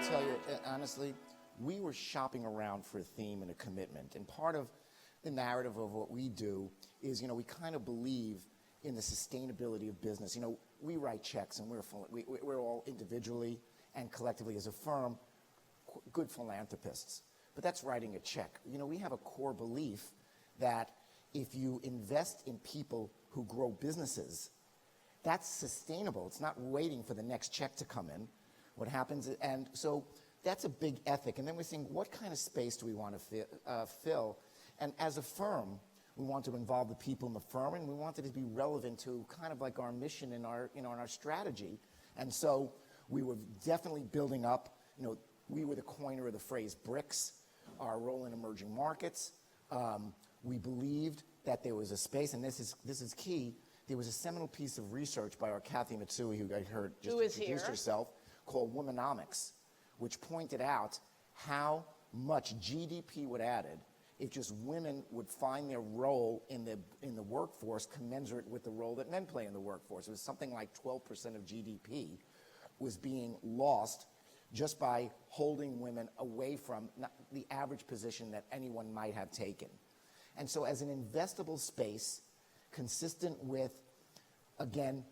tell you, honestly, we were shopping around for a theme and a commitment. And part of the narrative of what we do is, we kind of believe in the sustainability of business. We write checks, and we're all individually and collectively as a firm good philanthropists. But that's writing a check. We have a core belief that if you invest in people who grow businesses, that's sustainable. It's not waiting for the next check to come in. What happens, and so that's a big ethic. And then we're saying, what kind of space do we want to fill? And as a firm, we want to involve the people in the firm, and we want it to be relevant to kind of like our mission and our, in our strategy. And so we were definitely building up. We were the coiner of the phrase BRICS, our role in emerging markets. We believed that there was a space, and this is key. There was a seminal piece of research by our Kathy Matsui, who I heard just introduced herself, called Womenomics, which pointed out how much GDP would added if just women would find their role in the workforce commensurate with the role that men play in the workforce. It was something like 12% of GDP was being lost just by holding women away from the average position that anyone might have taken. And so as an investable space, consistent with, again,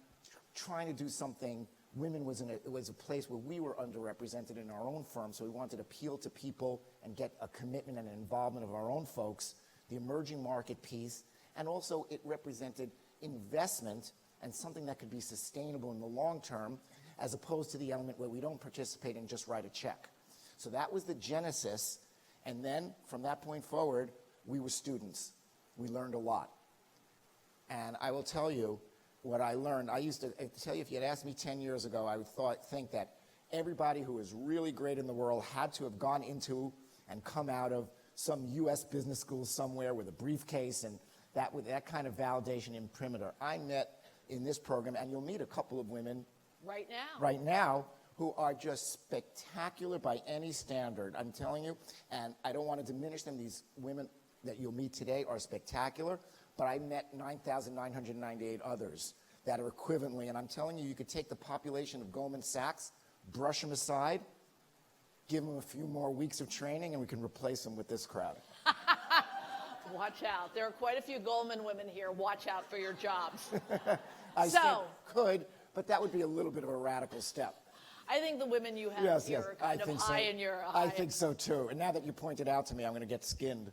trying to do something, women was a place where we were underrepresented in our own firm, so we wanted to appeal to people and get a commitment and an involvement of our own folks, the emerging market piece, and also it represented investment and something that could be sustainable in the long term, as opposed to the element where we don't participate and just write a check. So that was the genesis, and then from that point forward, we were students. We learned a lot. And I will tell you what I learned. I used to tell you, if you had asked me 10 years ago, I would think that everybody who was really great in the world had to have gone into and come out of some U.S. business school somewhere with a briefcase and with that kind of validation imprimatur. I met in this program, and you'll meet a couple of women right now who are just spectacular by any standard, I'm telling you, and I don't want to diminish them. These women that you'll meet today are spectacular, but I met 9,998 others that are equivalently, and I'm telling you, you could take the population of Goldman Sachs, brush them aside, give them a few more weeks of training, and we can replace them with this crowd. Watch out. There are quite a few Goldman women here. Watch out for your jobs. I still could, but that would be a little bit of a radical step. I think the women you have here are kind of high in your eye. I think so, too. And now that you pointed out to me, I'm going to get skinned.